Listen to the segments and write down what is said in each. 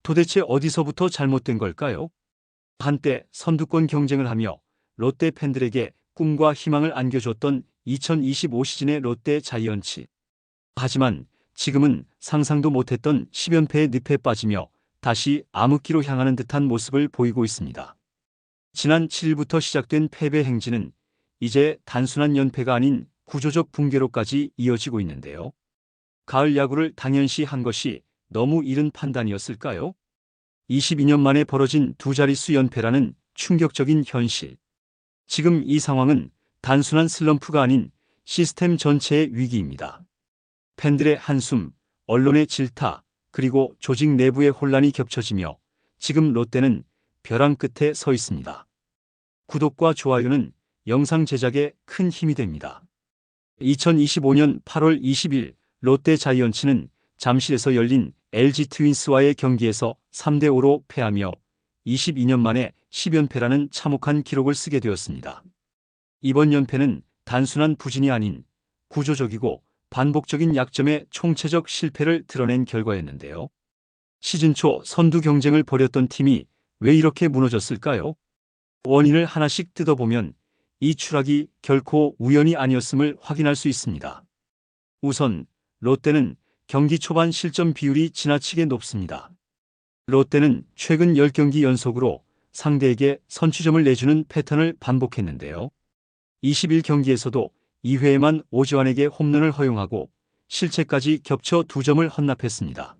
도대체 어디서부터 잘못된 걸까요? 한때 선두권 경쟁을 하며 롯데 팬들에게 꿈과 희망을 안겨줬던 2025 시즌의 롯데 자이언츠. 하지만 지금은 상상도 못했던 10연패의 늪에 빠지며 다시 암흑기로 향하는 듯한 모습을 보이고 있습니다. 지난 7일부터 시작된 패배 행진은 이제 단순한 연패가 아닌 구조적 붕괴로까지 이어지고 있는데요. 가을 야구를 당연시한 것이 너무 이른 판단이었을까요? 22년 만에 벌어진 두 자릿수 연패라는 충격적인 현실. 지금 이 상황은 단순한 슬럼프가 아닌 시스템 전체의 위기입니다. 팬들의 한숨, 언론의 질타, 그리고 조직 내부의 혼란이 겹쳐지며 지금 롯데는 벼랑 끝에 서 있습니다. 구독과 좋아요는 영상 제작에 큰 힘이 됩니다. 2025년 8월 20일 롯데 자이언츠는 잠실에서 열린 LG 트윈스와의 경기에서 3대5로 패하며 22년 만에 10연패라는 참혹한 기록을 쓰게 되었습니다. 이번 연패는 단순한 부진이 아닌 구조적이고 반복적인 약점의 총체적 실패를 드러낸 결과였는데요. 시즌 초 선두 경쟁을 벌였던 팀이 왜 이렇게 무너졌을까요? 원인을 하나씩 뜯어보면 이 추락이 결코 우연이 아니었음을 확인할 수 있습니다. 우선 롯데는 경기 초반 실점 비율이 지나치게 높습니다. 롯데는 최근 10경기 연속으로 상대에게 선취점을 내주는 패턴을 반복했는데요. 21경기에서도 2회에만 오지환에게 홈런을 허용하고 실책까지 겹쳐 2점을 헌납했습니다.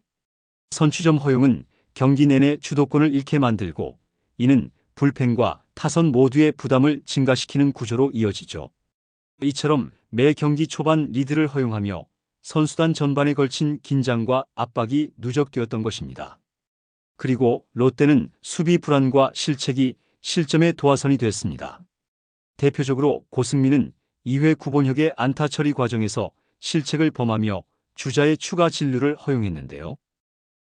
선취점 허용은 경기 내내 주도권을 잃게 만들고 이는 불펜과 타선 모두의 부담을 증가시키는 구조로 이어지죠. 이처럼 매 경기 초반 리드를 허용하며 선수단 전반에 걸친 긴장과 압박이 누적되었던 것입니다. 그리고 롯데는 수비 불안과 실책이 실점의 도화선이 됐습니다. 대표적으로 고승민은 2회 구본혁의 안타 처리 과정에서 실책을 범하며 주자의 추가 진루를 허용했는데요.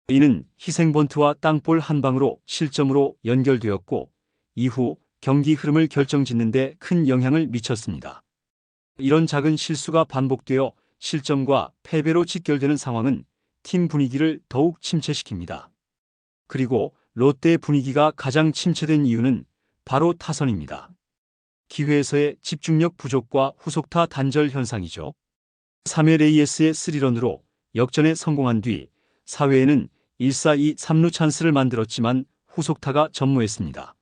이는 희생번트와 땅볼 한 방으로 실점으로 연결되었고 이후 경기 흐름을 결정짓는 데 큰 영향을 미쳤습니다. 이런 작은 실수가 반복되어 실점과 패배로 직결되는 상황은 팀 분위기를 더욱 침체시킵니다. 그리고 롯데의 분위기가 가장 침체된 이유는 바로 타선입니다. 기회에서의 집중력 부족과 후속타 단절 현상이죠. 3회 레이에스의 3런으로 역전에 성공한 뒤 4회에는 1-4-2 3루 찬스를 만들었지만 후속타가 전무했습니다.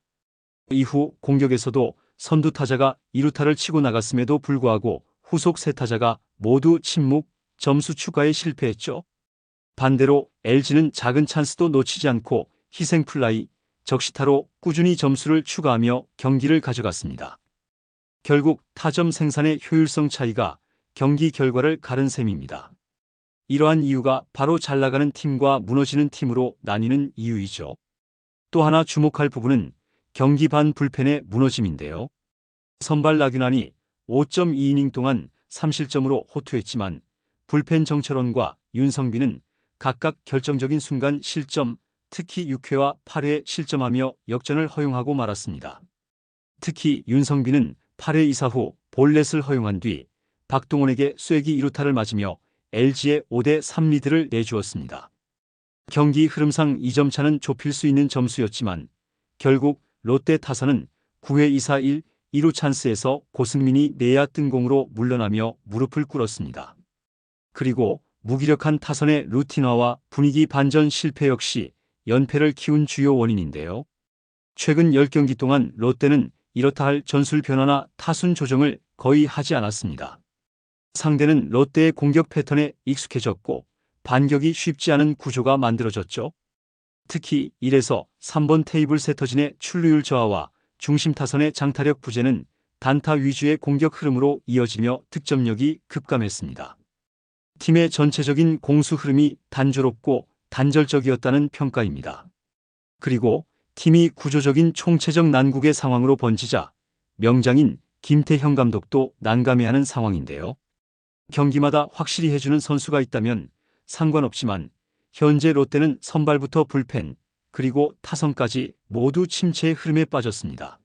이후 공격에서도 선두 타자가 2루타를 치고 나갔음에도 불구하고 후속 세 타자가 모두 침묵, 점수 추가에 실패했죠. 반대로 LG는 작은 찬스도 놓치지 않고 희생 플라이, 적시타로 꾸준히 점수를 추가하며 경기를 가져갔습니다. 결국 타점 생산의 효율성 차이가 경기 결과를 가른 셈입니다. 이러한 이유가 바로 잘 나가는 팀과 무너지는 팀으로 나뉘는 이유이죠. 또 하나 주목할 부분은 경기 반 불펜의 무너짐인데요. 선발 나균환이 5.2이닝 동안 3실점으로 호투했지만 불펜 정철원과 윤성빈은 각각 결정적인 순간 실점, 특히 6회와 8회에 실점하며 역전을 허용하고 말았습니다. 특히 윤성빈은 8회 2사 후 볼넷을 허용한 뒤 박동원에게 쐐기 2루타를 맞으며 LG의 5대3 리드를 내주었습니다. 경기 흐름상 2점 차는 좁힐 수 있는 점수였지만 결국 롯데 타선은 9회 2사 1, 2루 찬스에서 고승민이 내야 뜬공으로 물러나며 무릎을 꿇었습니다. 그리고 무기력한 타선의 루틴화와 분위기 반전 실패 역시 연패를 키운 주요 원인인데요. 최근 10경기 동안 롯데는 이렇다 할 전술 변화나 타순 조정을 거의 하지 않았습니다. 상대는 롯데의 공격 패턴에 익숙해졌고 반격이 쉽지 않은 구조가 만들어졌죠. 특히 1에서 3번 테이블 세터진의 출루율 저하와 중심 타선의 장타력 부재는 단타 위주의 공격 흐름으로 이어지며 득점력이 급감했습니다. 팀의 전체적인 공수 흐름이 단조롭고 단절적이었다는 평가입니다. 그리고 팀이 구조적인 총체적 난국의 상황으로 번지자 명장인 김태형 감독도 난감해하는 상황인데요. 경기마다 확실히 해주는 선수가 있다면 상관없지만 현재 롯데는 선발부터 불펜 그리고 타선까지 모두 침체의 흐름에 빠졌습니다.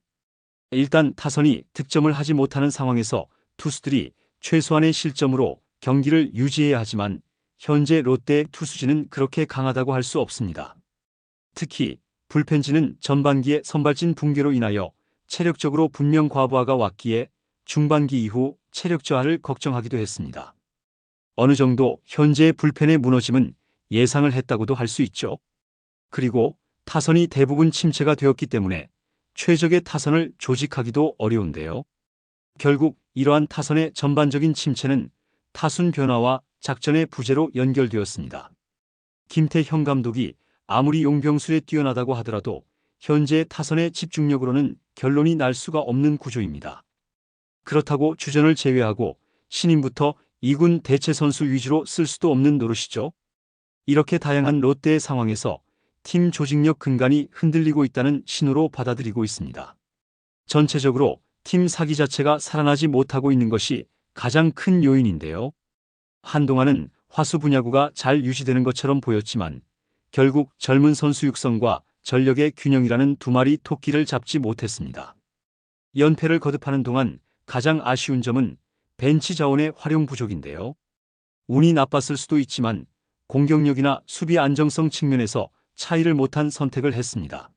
일단 타선이 득점을 하지 못하는 상황에서 투수들이 최소한의 실점으로 경기를 유지해야 하지만 현재 롯데의 투수진은 그렇게 강하다고 할 수 없습니다. 특히 불펜진은 전반기에 선발진 붕괴로 인하여 체력적으로 분명 과부하가 왔기에 중반기 이후 체력 저하를 걱정하기도 했습니다. 어느 정도 현재의 불펜의 무너짐은 예상을 했다고도 할 수 있죠. 그리고 타선이 대부분 침체가 되었기 때문에 최적의 타선을 조직하기도 어려운데요. 결국 이러한 타선의 전반적인 침체는 타순 변화와 작전의 부재로 연결되었습니다. 김태형 감독이 아무리 용병술에 뛰어나다고 하더라도 현재 타선의 집중력으로는 결론이 날 수가 없는 구조입니다. 그렇다고 주전을 제외하고 신인부터 2군 대체 선수 위주로 쓸 수도 없는 노릇이죠. 이렇게 다양한 롯데의 상황에서 팀 조직력 근간이 흔들리고 있다는 신호로 받아들이고 있습니다. 전체적으로 팀 사기 자체가 살아나지 못하고 있는 것이 가장 큰 요인인데요. 한동안은 화수 분야구가 잘 유지되는 것처럼 보였지만 결국 젊은 선수 육성과 전력의 균형이라는 두 마리 토끼를 잡지 못했습니다. 연패를 거듭하는 동안 가장 아쉬운 점은 벤치 자원의 활용 부족인데요. 운이 나빴을 수도 있지만 공격력이나 수비 안정성 측면에서 차이를 못한 선택을 했습니다.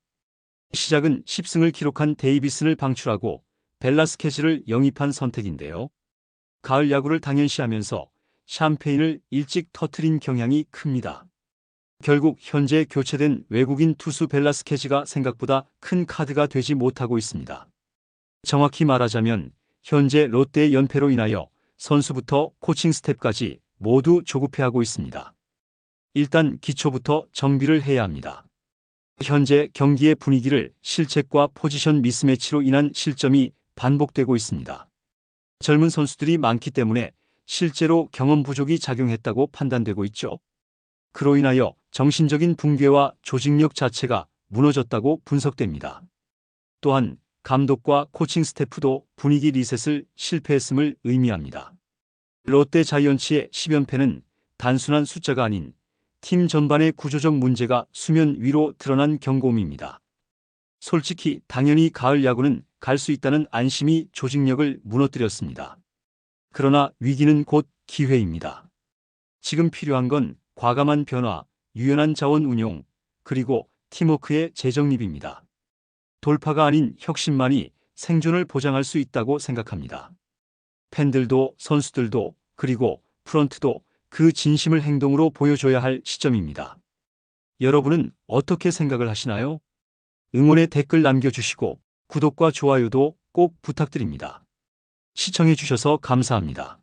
시작은 10승을 기록한 데이비슨을 방출하고 벨라스케즈를 영입한 선택인데요. 가을 야구를 당연시하면서 샴페인을 일찍 터트린 경향이 큽니다. 결국 현재 교체된 외국인 투수 벨라스케즈가 생각보다 큰 카드가 되지 못하고 있습니다. 정확히 말하자면 현재 롯데의 연패로 인하여 선수부터 코칭 스텝까지 모두 조급해하고 있습니다. 일단 기초부터 정비를 해야 합니다. 현재 경기의 분위기를 실책과 포지션 미스매치로 인한 실점이 반복되고 있습니다. 젊은 선수들이 많기 때문에 실제로 경험 부족이 작용했다고 판단되고 있죠. 그로 인하여 정신적인 붕괴와 조직력 자체가 무너졌다고 분석됩니다. 또한 감독과 코칭 스태프도 분위기 리셋을 실패했음을 의미합니다. 롯데 자이언츠의 10연패는 단순한 숫자가 아닌 팀 전반의 구조적 문제가 수면 위로 드러난 경고음입니다. 솔직히 당연히 가을 야구는 갈 수 있다는 안심이 조직력을 무너뜨렸습니다. 그러나 위기는 곧 기회입니다. 지금 필요한 건 과감한 변화, 유연한 자원 운용, 그리고 팀워크의 재정립입니다. 돌파가 아닌 혁신만이 생존을 보장할 수 있다고 생각합니다. 팬들도 선수들도 그리고 프런트도 그 진심을 행동으로 보여줘야 할 시점입니다. 여러분은 어떻게 생각을 하시나요? 응원의 댓글 남겨주시고 구독과 좋아요도 꼭 부탁드립니다. 시청해주셔서 감사합니다.